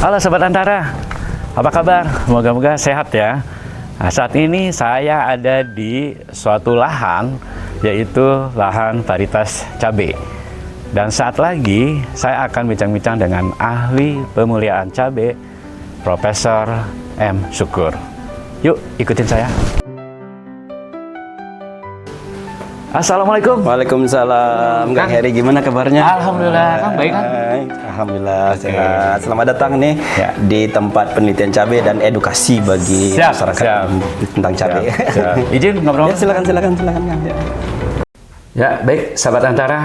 Halo Sobat Antara, apa kabar? Moga-moga sehat ya. Nah, saat ini saya ada di suatu lahan, yaitu lahan varietas cabai. Dan saat lagi saya akan bincang-bincang dengan ahli pemuliaan cabai, Profesor M. Syukur. Yuk, ikutin saya. Assalamualaikum. Waalaikumsalam, Kang Heri, gimana kabarnya? Alhamdulillah, Kang baik kan? Alhamdulillah, sehat. Selamat datang nih di tempat penelitian cabai dan edukasi bagi masyarakat tentang cabai. Izin ngobrol? Ya, silakan Kang. Ya, baik, sahabat Antara.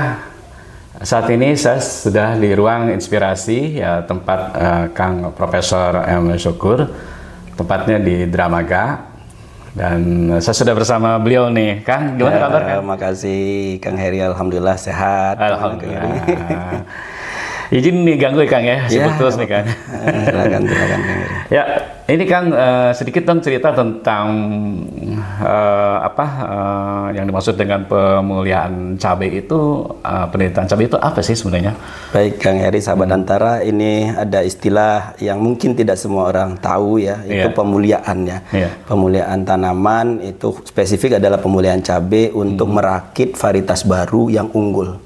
Saat ini saya sudah di ruang inspirasi, ya tempat Kang Profesor M. Syukur, tempatnya di Dramaga. Dan saya sudah bersama beliau nih, Kang. Gimana kabar, Kang? Makasih, Kang Heri. Alhamdulillah sehat. Alhamdulillah. Izin nih ganggu ya, Kang ya, sibuk terus nih, Kang. Silakan, Kang Heri. Ya, ini Kang sedikit dong cerita tentang yang dimaksud dengan pemuliaan cabai itu, penelitian cabai itu apa sih sebenarnya? Baik, Kang Heri, sahabat Antara, ini ada istilah yang mungkin tidak semua orang tahu ya, itu pemuliaan ya. Pemuliaan tanaman itu spesifik adalah pemuliaan cabai untuk merakit varietas baru yang unggul.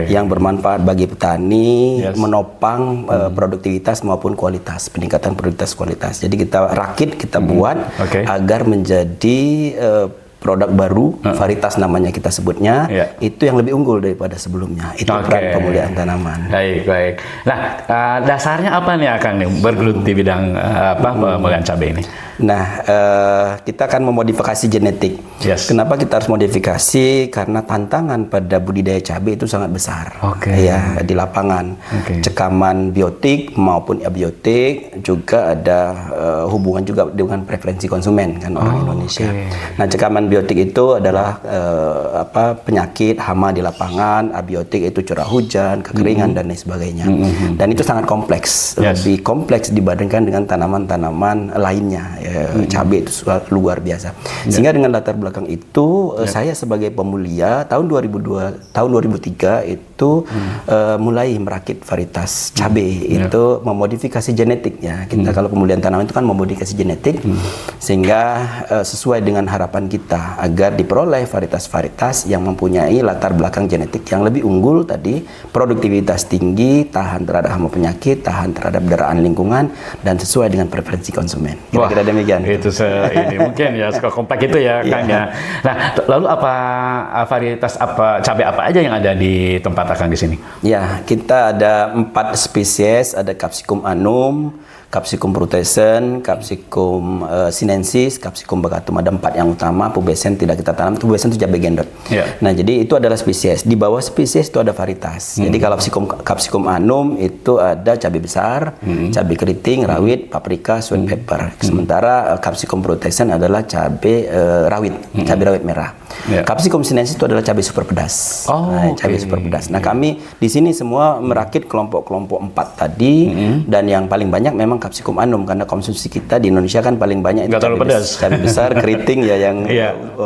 Yang bermanfaat bagi petani, menopang produktivitas maupun kualitas, peningkatan produktivitas kualitas. Jadi kita rakit, kita buat agar menjadi produk baru, varietas namanya kita sebutnya, itu yang lebih unggul daripada sebelumnya. Itu peran pemuliaan tanaman. Baik. Nah, dasarnya apa nih Kang nih bergelut di bidang pemuliaan cabai ini? Nah, kita akan memodifikasi genetik. Kenapa kita harus modifikasi? Karena tantangan pada budidaya cabai itu sangat besar. Ya, di lapangan. Cekaman biotik maupun abiotik juga ada hubungan juga dengan preferensi konsumen kan orang Indonesia. Nah, cekaman biotik itu adalah penyakit hama di lapangan, abiotik itu curah hujan, kekeringan dan lain sebagainya. Dan itu sangat kompleks, lebih kompleks dibandingkan dengan tanaman-tanaman lainnya. Cabai itu luar biasa. Sehingga dengan latar belakang itu saya sebagai pemulia tahun 2003 itu mulai merakit varietas cabai itu memodifikasi genetiknya. Kita kalau pemuliaan tanaman itu kan memodifikasi genetik sehingga sesuai dengan harapan kita agar diperoleh varietas-varietas yang mempunyai latar belakang genetik yang lebih unggul tadi, produktivitas tinggi, tahan terhadap hama penyakit, tahan terhadap deraan lingkungan dan sesuai dengan preferensi konsumen. Kira-kira demikian. Itu ini mungkin ya suka kompleks itu ya Kang ya. Nah, lalu varietas cabai apa aja yang ada di tempat Kang di sini? Ya, kita ada 4 spesies, ada Capsicum annum, Capsicum frutescens, Capsicum sinensis, Capsicum baccatum. Ada 4 yang utama. Pubescens tidak kita tanam. Pubescens itu cabai gendot. Nah, jadi itu adalah spesies. Di bawah spesies itu ada varietas. Jadi kalau Capsicum annum itu ada cabai besar, cabai keriting, rawit, paprika, sweet pepper. Sementara Capsicum frutescens adalah cabai rawit, cabai rawit merah. Capsicum sinensis itu adalah cabai super pedas. Cabai super pedas. Nah, kami di sini semua merakit kelompok-kelompok 4 tadi dan yang paling banyak memang Capsicum annum karena konsumsi kita di Indonesia kan paling banyak itu cabai besar, keriting ya yang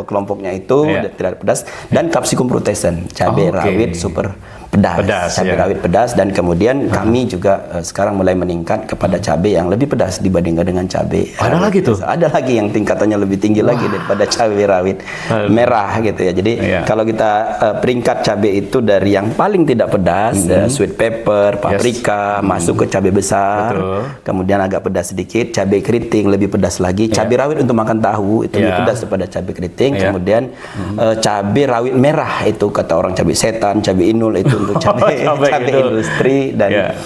kelompoknya itu tidak pedas, dan Capsicum frutescens, cabai rawit super pedas, cabai rawit pedas, dan kemudian kami juga sekarang mulai meningkat kepada cabai yang lebih pedas dibandingkan dengan cabai. Ada lagi yang tingkatannya lebih tinggi lagi daripada cabai rawit merah gitu ya. Jadi kalau kita peringkat cabai itu dari yang paling tidak pedas, sweet pepper, paprika, masuk ke cabai besar, kemudian agak pedas sedikit, cabai keriting lebih pedas lagi, cabai rawit untuk makan tahu itu lebih pedas daripada cabai keriting, kemudian cabai rawit merah itu kata orang cabai setan, cabai inul itu untuk cabai industri dan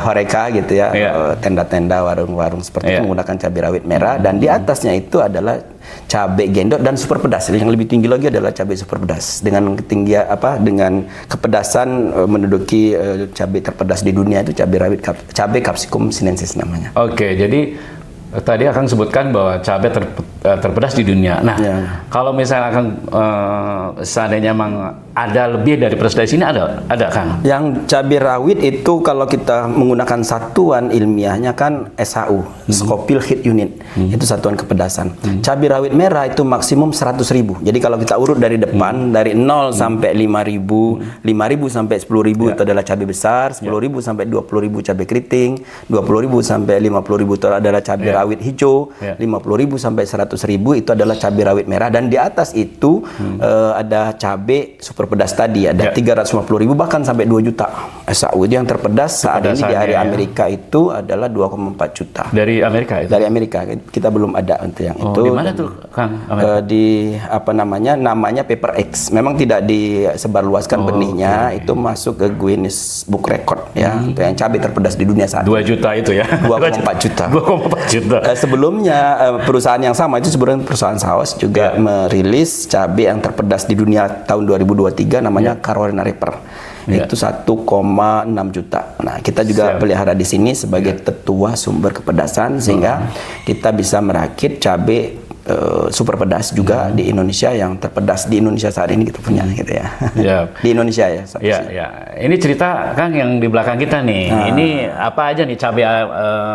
horeca gitu ya, tenda-tenda, warung-warung seperti itu menggunakan cabai rawit merah, dan di atasnya itu adalah cabai gendot dan super pedas. Yang lebih tinggi lagi adalah cabai super pedas dengan ketinggian dengan kepedasan menduduki cabai terpedas di dunia itu cabai rawit, cabai Capsicum sinensis namanya. Jadi Tadi Akang sebutkan bahwa cabai terpedas di dunia. Nah, kalau misalnya Akang seandainya memang ada lebih dari pedas dari sini, ada Kang? Yang cabai rawit itu kalau kita menggunakan satuan ilmiahnya kan SHU, Scoville Heat Unit, itu satuan kepedasan. Cabai rawit merah itu maksimum 100.000. Jadi kalau kita urut dari depan, dari 0 sampai 5.000, 5.000 sampai 10.000 itu adalah cabai besar, 10.000 sampai 20.000 cabai keriting, 20.000 sampai 50.000 itu adalah cabai rawit hijau, 50.000 sampai 100.000 itu adalah cabai rawit merah, dan di atas itu ada cabai super pedas tadi, ada 350.000 bahkan sampai 2 juta SAU. Itu yang terpedas saat ini di area Amerika itu adalah 2,4 juta. Dari Amerika itu? Dari Amerika. Kita belum ada untuk yang itu. Di mana tuh, Kang? Di apa namanya Paper X. Memang tidak disebarluaskan benihnya, itu masuk ke Guinness Book Record ya. Untuk yang cabai terpedas di dunia saat 2 juta itu ya. 2,4 juta. 2,4 juta. Sebelumnya perusahaan yang sama itu sebenarnya perusahaan saus juga merilis cabai yang terpedas di dunia tahun 2023 namanya Carolina Reaper. Itu 1,6 juta. Nah, kita juga pelihara di sini sebagai tetua sumber kepedasan sehingga kita bisa merakit cabai super pedas juga di Indonesia, yang terpedas di Indonesia saat ini kita punya gitu ya. Di Indonesia ya. Ini cerita Kang yang di belakang kita nih. Ini apa aja nih cabai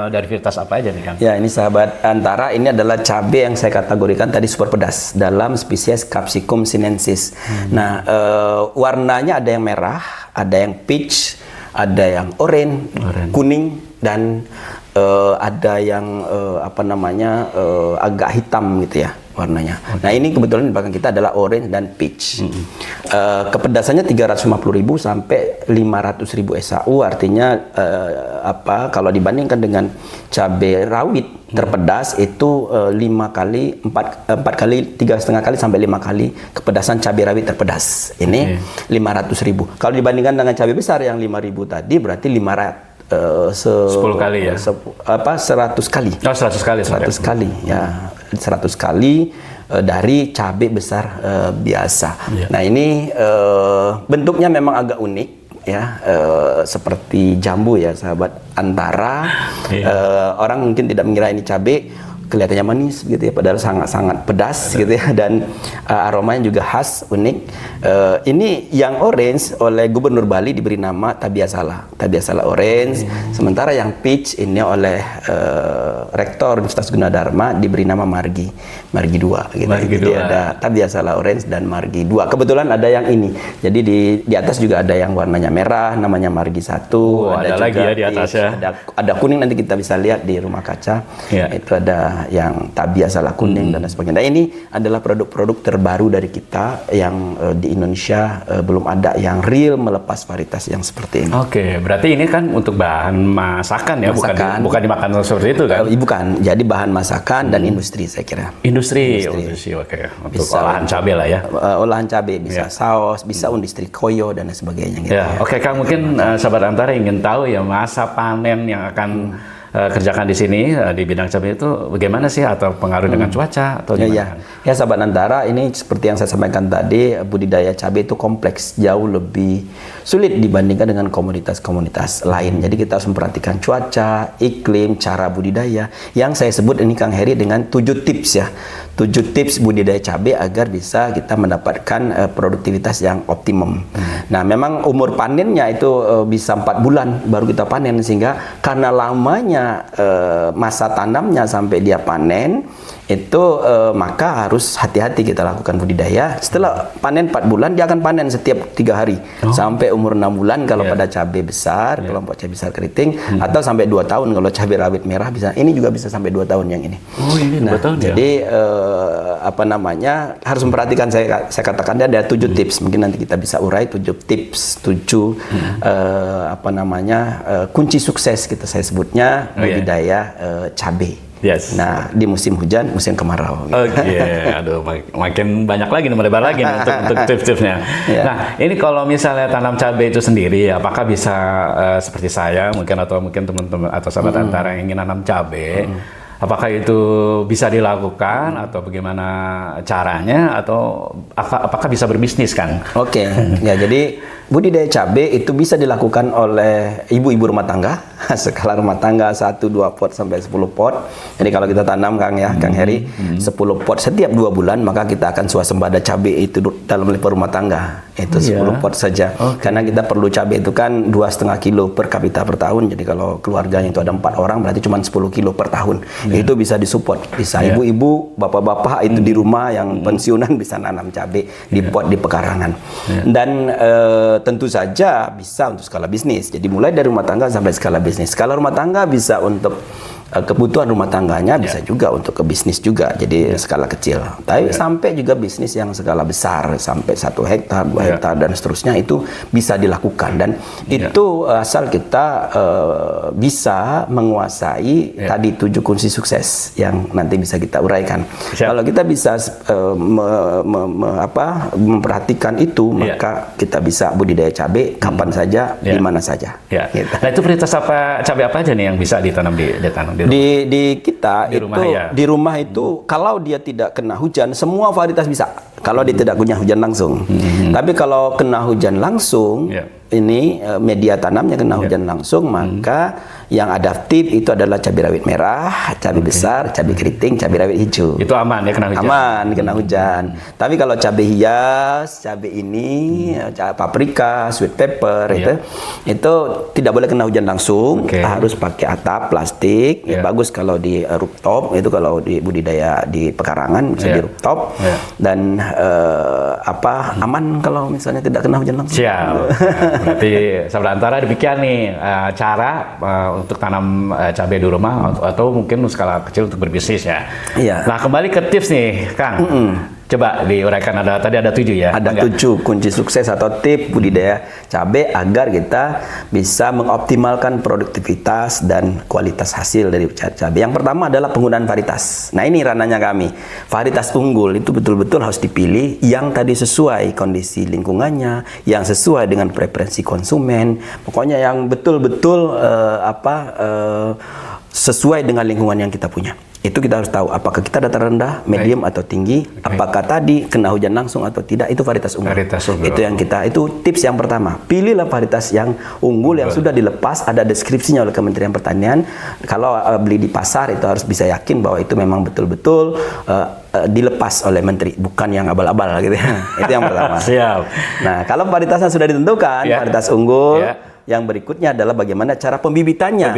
dari varietas apa aja nih Kang? Ya, ini sahabat Antara, ini adalah cabai yang saya kategorikan tadi super pedas dalam spesies Capsicum sinensis. Nah, warnanya ada yang merah, ada yang peach, ada yang oranye, kuning, dan ada yang agak hitam gitu ya warnanya. Nah, ini kebetulan di belakang kita adalah orange dan peach. Kepedasannya 350.000 sampai 500.000 SAU, artinya kalau dibandingkan dengan cabai rawit terpedas itu 3,5 kali sampai 5 kali kepedasan cabai rawit terpedas. Ini 500.000. Kalau dibandingkan dengan cabai besar yang 5.000 tadi, berarti 10 kali ya? 100 kali. 100 kali. 100 kali ya. 100 kali dari cabai besar biasa. Nah, ini bentuknya memang agak unik ya, seperti jambu ya sahabat Antara. Orang mungkin tidak mengira ini cabai, kelihatannya manis gitu ya, padahal sangat-sangat pedas gitu ya, dan aromanya juga khas, unik. Ini yang orange oleh Gubernur Bali diberi nama Tabiasala orange. Sementara yang peach ini oleh Rektor Universitas Gunadarma diberi nama Margi 2 gitu. Jadi ada Tabiasala orange dan Margi 2. Kebetulan ada yang ini. Jadi di atas juga ada yang warnanya merah namanya Margi 1. Ada lagi ya di atas ya. Ada kuning, nanti kita bisa lihat di rumah kaca. Itu ada yang Tabiasala kuning dan sebagainya. Nah, ini adalah produk-produk terbaru dari kita yang di Indonesia belum ada yang real melepas varietas yang seperti ini. Oke, berarti ini kan untuk bahan masakan ya, bukan dimakan seperti itu kan? Bukan, jadi bahan masakan dan industri saya kira. Industri. Oke. Untuk bisa olahan cabai lah ya. Olahan cabai bisa saus, bisa industri koyo dan sebagainya. Gitu ya. Oke, Kang, mungkin sahabat Antara ingin tahu ya masa panen yang akan kerjakan di sini di bidang cabai itu bagaimana sih, atau pengaruh dengan cuaca atau gimana? Ya sahabat Antara, ini seperti yang saya sampaikan tadi, budidaya cabai itu kompleks, jauh lebih sulit dibandingkan dengan komoditas-komoditas lain. Jadi kita harus memperhatikan cuaca, iklim, cara budidaya. Yang saya sebut ini Kang Heri dengan 7 tips ya. 7 tips budidaya cabai agar bisa kita mendapatkan produktivitas yang optimum. Nah, memang umur panennya itu bisa 4 bulan baru kita panen, sehingga karena lamanya masa tanamnya sampai dia panen itu maka harus hati-hati kita lakukan budidaya. Setelah panen 4 bulan dia akan panen setiap 3 hari sampai umur 6 bulan kalau pada cabai besar, kelompok cabai besar keriting, atau sampai 2 tahun kalau cabai rawit merah bisa. Ini juga bisa sampai 2 tahun yang ini. Ini 2 tahun jadi harus memperhatikan, saya katakan ada 7 tips. Mungkin nanti kita bisa urai 7 tips, 7 kunci sukses kita saya sebutnya budidaya cabai. Nah, di musim hujan, musim kemarau. Aduh, makin banyak lagi, melebar lagi untuk tips-tipsnya. Nah, ini kalau misalnya tanam cabai itu sendiri, apakah bisa seperti saya mungkin, atau mungkin teman-teman atau sahabat Antara yang ingin nanam cabai, apakah itu bisa dilakukan atau bagaimana caranya, atau apakah bisa berbisnis kan? Ya, jadi budidaya cabai itu bisa dilakukan oleh ibu-ibu rumah tangga skala rumah tangga 1-2 pot sampai 10 pot. Jadi kalau kita tanam Kang Heri 10 pot setiap 2 bulan, maka kita akan swasembada cabai itu dalam level rumah tangga. Itu 10 pot saja. Karena kita perlu cabai itu kan 2,5 kilo per kapita per tahun. Jadi kalau keluarganya itu ada 4 orang berarti cuma 10 kilo per tahun. Itu bisa disupport. Bisa ibu-ibu, bapak-bapak itu di rumah yang pensiunan bisa nanam cabai di pot di pekarangan. Dan tentu saja bisa untuk skala bisnis. Jadi mulai dari rumah tangga sampai skala bisnis. Skala rumah tangga bisa untuk kebutuhan rumah tangganya, bisa juga untuk ke bisnis juga. Jadi skala kecil. Tapi sampai juga bisnis yang skala besar sampai 1 hektar, 2 hektar dan seterusnya itu bisa dilakukan. Dan itu asal kita bisa menguasai tadi 7 kunci sukses yang nanti bisa kita uraikan. Kalau kita bisa memperhatikan itu, maka kita bisa budidaya cabai kapan saja, di mana saja. Gitu. Nah, itu varietas cabai apa aja nih yang bisa ditanam ditanam di kita di itu rumah, di rumah itu kalau dia tidak kena hujan, semua varietas bisa. Kalau dia tidak punya hujan langsung. Tapi kalau kena hujan langsung, ini media tanamnya kena hujan langsung, maka yang adaptif itu adalah cabai rawit merah, cabai besar, cabai keriting, cabai rawit hijau. Itu aman ya kena hujan. Aman kena hujan. Tapi kalau cabai hias, cabai ini, paprika, sweet pepper itu tidak boleh kena hujan langsung. Harus pakai atap plastik. Bagus kalau di rooftop, itu kalau di budidaya di pekarangan bisa di rooftop. Dan aman kalau misalnya tidak kena hujan langsung. Siap. Berarti sementara demikian nih cara untuk tanam cabai di rumah atau mungkin skala kecil untuk berbisnis ya. Nah, kembali ke tips nih, Kang. Coba diuraikan, tadi ada 7 ya? Ada 7 kunci sukses atau tips budidaya cabai agar kita bisa mengoptimalkan produktivitas dan kualitas hasil dari cabai. Yang pertama adalah penggunaan varietas. Nah, ini ranahnya kami. Varietas unggul itu betul-betul harus dipilih yang tadi sesuai kondisi lingkungannya, yang sesuai dengan preferensi konsumen. Pokoknya yang betul-betul sesuai dengan lingkungan yang kita punya. Itu kita harus tahu apakah kita dataran rendah, medium atau tinggi, apakah tadi kena hujan langsung atau tidak. Itu varietas unggul. Itu yang itu tips yang pertama. Pilihlah varietas yang unggul yang sudah dilepas, ada deskripsinya oleh Kementerian Pertanian. Kalau beli di pasar itu harus bisa yakin bahwa itu memang betul-betul dilepas oleh menteri, bukan yang abal-abal gitu ya. Itu yang pertama. Siap. Nah, kalau varietasnya sudah ditentukan, varietas unggul, yang berikutnya adalah bagaimana cara pembibitannya.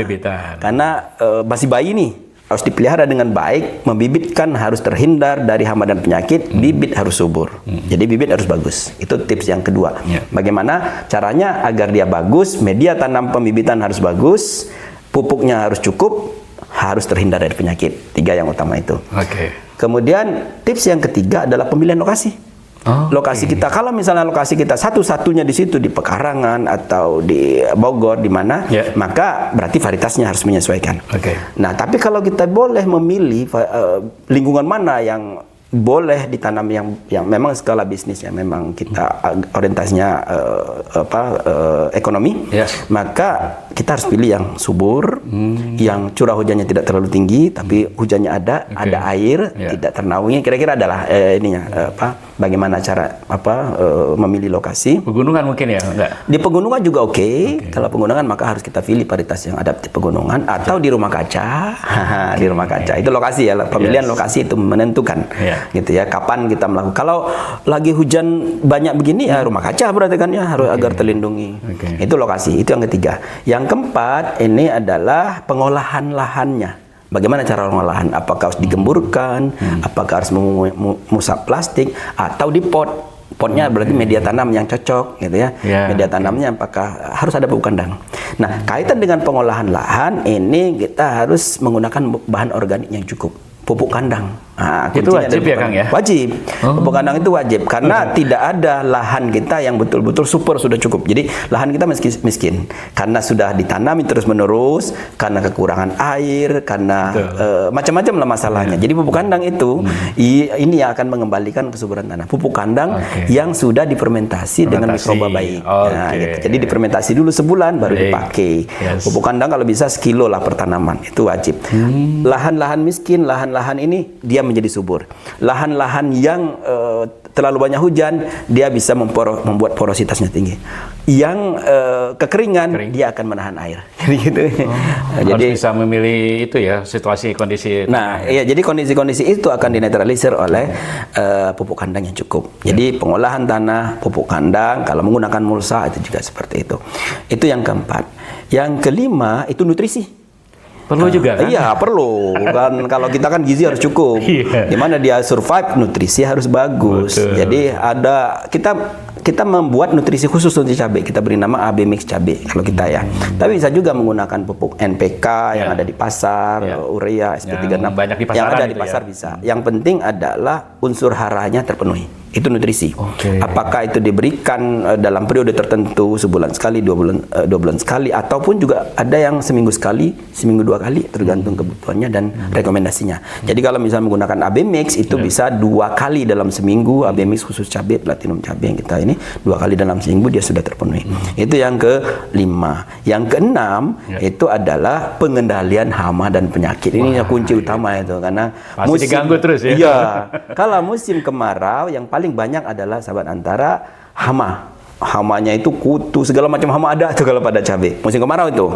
Karena masih bayi nih, harus dipelihara dengan baik, membibitkan harus terhindar dari hama dan penyakit, bibit harus subur. Jadi bibit harus bagus. Itu tips yang kedua. Bagaimana caranya agar dia bagus, media tanam pembibitan harus bagus, pupuknya harus cukup, harus terhindar dari penyakit. 3 yang utama itu. Kemudian tips yang ketiga adalah pemilihan lokasi. Lokasi kita, kalau misalnya lokasi kita satu-satunya di situ di pekarangan atau di Bogor di mana, maka berarti varietasnya harus menyesuaikan. Nah, tapi kalau kita boleh memilih lingkungan mana yang boleh ditanam yang memang skala bisnisnya memang kita orientasinya ekonomi, maka kita harus pilih yang subur, yang curah hujannya tidak terlalu tinggi tapi hujannya ada air, tidak ternaungi. Kira-kira adalah bagaimana cara memilih lokasi. Pegunungan mungkin ya? Enggak. Di pegunungan juga Kalau pegunungan maka harus kita pilih varietas yang adaptif pegunungan atau di rumah kaca. Di rumah kaca itu lokasi ya, pemilihan lokasi itu menentukan. Gitu ya, kapan kita melakukan. Kalau lagi hujan banyak begini ya rumah kaca berarti kan ya, harus agar terlindungi. Itu lokasi, itu yang ketiga. Yang keempat ini adalah pengolahan lahannya. Bagaimana cara pengolahan? Apakah harus digemburkan, apakah harus mengusap plastik atau di pot? Potnya berarti media tanam yang cocok gitu ya. Media tanamnya apakah harus ada pupuk kandang. Nah, kaitan dengan pengolahan lahan ini kita harus menggunakan bahan organik yang cukup. Pupuk kandang. Nah, itu wajib ya, Kang ya? Wajib. Pupuk kandang itu wajib karena tidak ada lahan kita yang betul-betul super sudah cukup. Jadi lahan kita miskin karena sudah ditanami terus-menerus, karena kekurangan air, karena macam-macam lah masalahnya. Jadi pupuk kandang itu ini yang akan mengembalikan kesuburan tanah. Pupuk kandang yang sudah difermentasi dengan mikroba baik. Nah, gitu. Jadi difermentasi dulu sebulan baru dipakai. Pupuk kandang kalau bisa sekilo lah per tanaman, itu wajib. Lahan-lahan miskin, lahan-lahan ini dia menjadi subur. Lahan-lahan yang terlalu banyak hujan, dia bisa membuat porositasnya tinggi. Yang kekeringan, dia akan menahan air. Jadi gitu. Jadi harus bisa memilih itu ya, situasi kondisi. Nah, iya, jadi kondisi-kondisi itu akan dinetralisir oleh pupuk kandang yang cukup. Jadi pengolahan tanah, pupuk kandang, kalau menggunakan mulsa itu juga seperti itu. Itu yang keempat. Yang kelima itu nutrisi. Perlu juga kan? Iya, perlu. Kan kalau kita kan gizi harus cukup. Dimana dia survive, nutrisi harus bagus. Betul. Jadi ada kita membuat nutrisi khusus untuk cabai. Kita beri nama AB Mix cabai kalau kita ya. Tapi bisa juga menggunakan pupuk NPK yang ada di pasar, urea, SP36 yang banyak di pasaran, yang ada di gitu pasar ya? bisa. Yang penting adalah unsur haranya terpenuhi. Itu nutrisi. Apakah itu diberikan dalam periode tertentu, sebulan sekali, 2 bulan sekali, ataupun juga ada yang seminggu sekali, seminggu 2 kali, tergantung kebutuhannya dan rekomendasinya. Jadi kalau misalnya menggunakan AB Mix itu bisa 2 kali dalam seminggu. AB Mix khusus cabai, platinum cabai yang kita ini 2 kali dalam seminggu dia sudah terpenuhi. Itu yang kelima. Yang keenam itu adalah pengendalian hama dan penyakit. Ini kunci utama itu karena pasti diganggu terus ya. Iya. Kalau musim kemarau yang paling banyak adalah sahabat Antara hama. Hamanya itu kutu, segala macam hama ada tuh kalau pada cabai. Musim kemarau itu.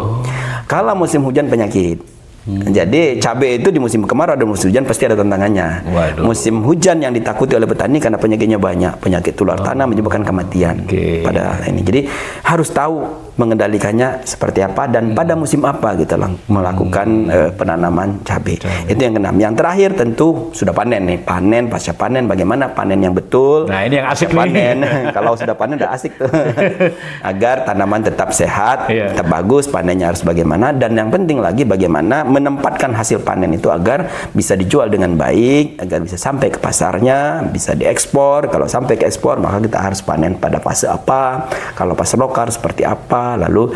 Kalau musim hujan penyakit. Jadi cabai itu di musim kemarau dan musim hujan pasti ada tantangannya. Musim hujan yang ditakuti oleh petani karena penyakitnya banyak, penyakit tular tanah menyebabkan kematian pada ini. Jadi harus tahu mengendalikannya seperti apa dan pada musim apa kita melakukan penanaman cabai. Itu yang keenam. Yang terakhir tentu sudah panen nih, panen pasca panen bagaimana panen yang betul. Nah ini yang asik panen. Kalau sudah panen udah asik tuh. Agar tanaman tetap sehat, tetap bagus, panennya harus bagaimana dan yang penting lagi bagaimana menempatkan hasil panen itu agar bisa dijual dengan baik, agar bisa sampai ke pasarnya, bisa diekspor. Kalau sampai ke ekspor maka kita harus panen pada fase apa, kalau fase lokal seperti apa, lalu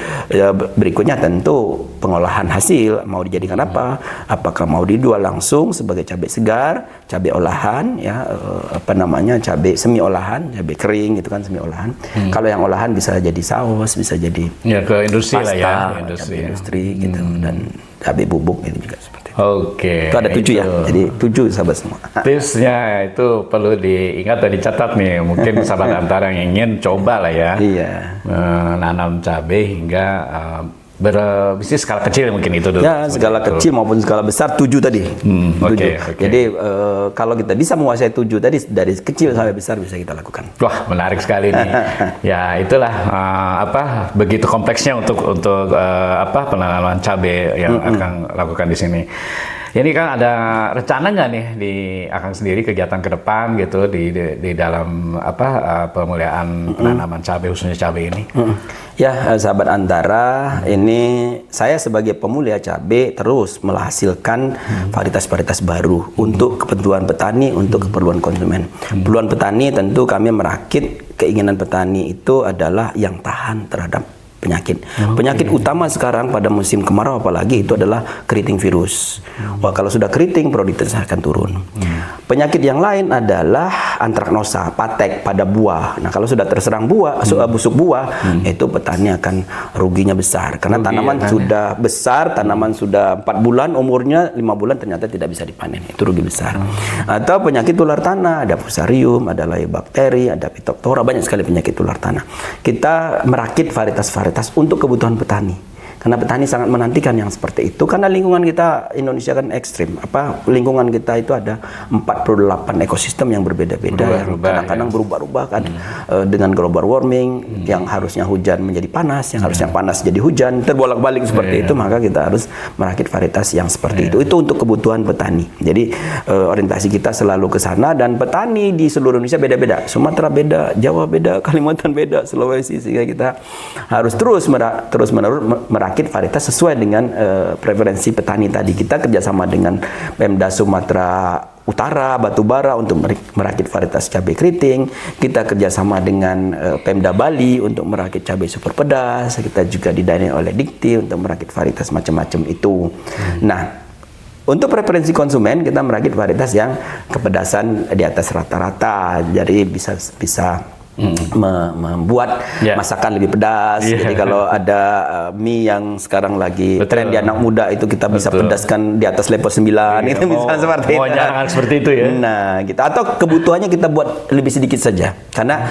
berikutnya tentu pengolahan hasil mau dijadikan apa, apakah mau dijual langsung sebagai cabai segar, cabai olahan ya, apa namanya, cabai semi olahan, cabai kering gitu kan, semi olahan. Kalau yang olahan bisa jadi saus, bisa jadi ya ke industri pasta, lah ya, industri gitu dan cabai bubuk itu juga seperti itu. Oke. Itu ada 7 ya. Jadi 7 sahabat semua. Tipsnya itu perlu diingat dan dicatat nih. Mungkin sahabat Antara yang ingin coba lah ya. Iya. Menanam cabai hingga berbisnis skala kecil mungkin itu dulu. Ya, skala kecil maupun skala besar 7 tadi. 7. Jadi kalau kita bisa menguasai 7 tadi dari kecil sampai besar bisa kita lakukan. Wah, menarik sekali nih. Ya, itulah apa begitu kompleksnya untuk penanaman cabai yang akan lakukan di sini. Ini kan ada rencana nggak nih di Akang sendiri kegiatan ke depan gitu di dalam pemuliaan penanaman cabai khususnya cabai ini? Ya, sahabat Antara, ini saya sebagai pemulia cabai terus menghasilkan varietas-varietas baru untuk kebutuhan petani, untuk keperluan konsumen. Keperluan petani tentu kami merakit keinginan petani itu adalah yang tahan terhadap penyakit. Penyakit utama sekarang pada musim kemarau apalagi itu adalah keriting virus. Wah, kalau sudah keriting produktivitas akan turun. Penyakit yang lain adalah antraknosa, patek pada buah. Nah, kalau sudah terserang buah, busuk buah, itu petani akan ruginya besar karena tanaman sudah besar, tanaman sudah 4 bulan umurnya, 5 bulan ternyata tidak bisa dipanen. Itu rugi besar. Atau penyakit tular tanah, ada fusarium, ada layobakteri, ada phytophthora, banyak sekali penyakit tular tanah. Kita merakit varietas untuk kebutuhan petani. Karena petani sangat menantikan yang seperti itu karena lingkungan kita Indonesia kan ekstrim. Lingkungan kita itu ada 48 ekosistem yang berbeda-beda yang kadang-kadang berubah-ubah kan dengan global warming yang harusnya hujan menjadi panas, yang harusnya panas jadi hujan, terbolak-balik seperti itu, maka kita harus merakit varietas yang seperti itu. Itu untuk kebutuhan petani. Jadi orientasi kita selalu ke sana dan petani di seluruh Indonesia beda-beda. Sumatera beda, Jawa beda, Kalimantan beda, Sulawesi, sehingga kita harus terus-menerus merakit varietas sesuai dengan preferensi petani tadi. Kita kerjasama dengan Pemda Sumatera Utara, Batubara untuk merakit varietas cabai keriting. Kita kerjasama dengan Pemda Bali untuk merakit cabai super pedas. Kita juga didanai oleh Dikti untuk merakit varietas macam-macam itu. Nah, untuk preferensi konsumen kita merakit varietas yang kepedasan di atas rata-rata. Jadi bisa membuat masakan lebih pedas. Jadi kalau ada mie yang sekarang lagi tren di anak muda itu kita bisa pedaskan di atas level 9 itu misalnya seperti itu. Jangan seperti itu ya. Nah, gitu. Atau kebutuhannya kita buat lebih sedikit saja. Karena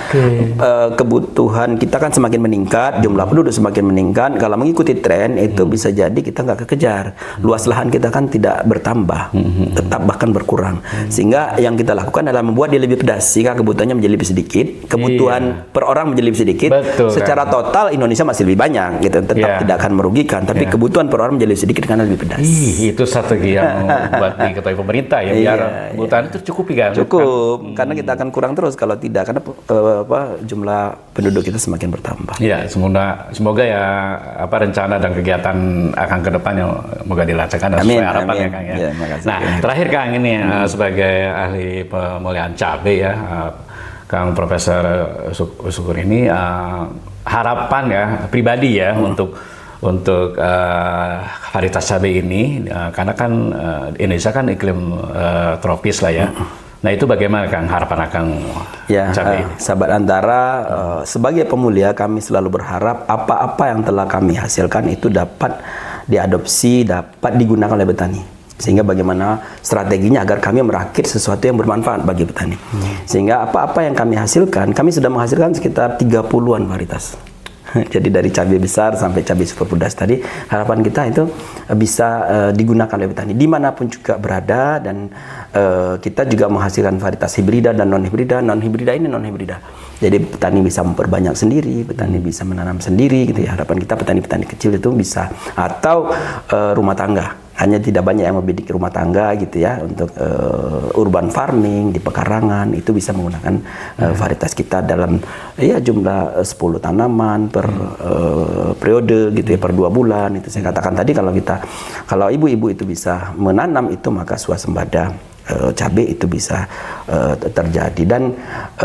kebutuhan kita kan semakin meningkat, jumlah penduduk semakin meningkat. Kalau mengikuti tren itu bisa jadi kita nggak kekejar. Luas lahan kita kan tidak bertambah, tetap bahkan berkurang. Sehingga yang kita lakukan adalah membuat dia lebih pedas sehingga kebutuhannya menjadi lebih sedikit, kebutuhan per orang menjadi lebih sedikit. Secara total Indonesia masih lebih banyak gitu, tetap tidak akan merugikan, tapi kebutuhan per orang menjadi lebih sedikit karena lebih pedas. Itu strategi yang buat diketahui pemerintah ya, biar kebutuhan itu cukupi kan. Cukup, karena kita akan kurang terus kalau tidak, karena jumlah penduduk kita semakin bertambah. Iya, semoga ya rencana dan kegiatan akan ke depan yang semoga dilaksanakan sesuai harapan ya Kang ya. Nah, terakhir Kang ini sebagai ahli pemulihan cabai ya, Kang Profesor Syukur ini harapan ya pribadi ya untuk varietas cabai ini, karena kan Indonesia kan iklim tropis lah ya. Nah itu bagaimana Kang harapan Kang cabai ini? Sahabat Antara, sebagai pemulia kami selalu berharap apa-apa yang telah kami hasilkan itu dapat diadopsi, dapat digunakan oleh petani. Sehingga bagaimana strateginya agar kami merakit sesuatu yang bermanfaat bagi petani. Sehingga apa-apa yang kami hasilkan, kami sudah menghasilkan sekitar 30-an varietas. Jadi dari cabai besar sampai cabai super pedas tadi, harapan kita itu bisa digunakan oleh petani dimanapun juga berada, dan kita juga menghasilkan varietas hibrida dan non-hibrida. Non-hibrida ini non-hibrida. Jadi petani bisa memperbanyak sendiri, petani bisa menanam sendiri gitu ya. Harapan kita petani-petani kecil itu bisa, atau rumah tangga. Hanya tidak banyak yang membidik rumah tangga gitu ya, untuk urban farming di pekarangan itu bisa menggunakan varietas kita dalam ya jumlah 10 tanaman per periode gitu ya, per 2 bulan. Itu saya katakan tadi, kalau ibu-ibu itu bisa menanam itu, maka swasembada cabai itu bisa terjadi. Dan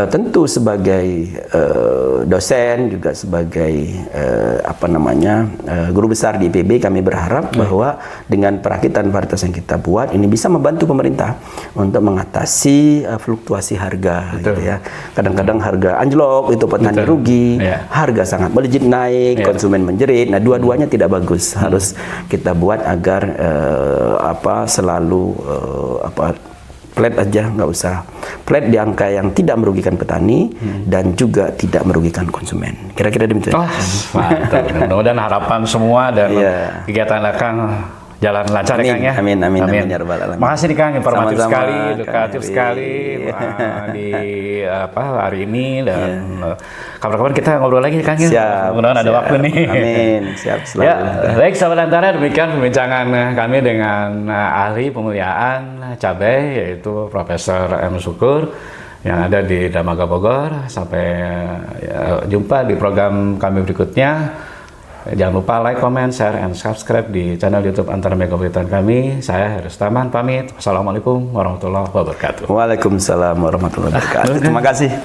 tentu sebagai dosen juga sebagai guru besar di IPB, kami berharap bahwa dengan perakitan varietas yang kita buat ini bisa membantu pemerintah untuk mengatasi fluktuasi harga gitu ya. Kadang-kadang harga anjlok, itu petani rugi, harga sangat melejit naik, konsumen menjerit. Nah, dua-duanya tidak bagus. Harus kita buat agar selalu flat aja, nggak usah flat di angka yang tidak merugikan petani dan juga tidak merugikan konsumen. Kira-kira demikian. Mantap. Mudah-mudahan harapan semua dan kegiatan akan jalan lancar ya Kang ya. Amin ya rabbal alamin. Makasih nih Kang, informatif Sama-sama, sekali, edukatif sekali di hari ini, dan kapan-kapan kita ngobrol lagi nih Kang ya. Siap. Mudah-mudahan ada waktu nih. Amin. Siap selalu. Ya, baik sahabat Antara, demikian pembincangan kami dengan ahli pemuliaan cabai yaitu Profesor M. Syukur yang ada di Dramaga Bogor. Sampai jumpa di program kami berikutnya. Jangan lupa like, comment, share, and subscribe di channel YouTube Antara Megapolitan kami. Saya Heris Taman pamit. Wassalamualaikum warahmatullahi wabarakatuh. Waalaikumsalam warahmatullahi wabarakatuh. Terima kasih.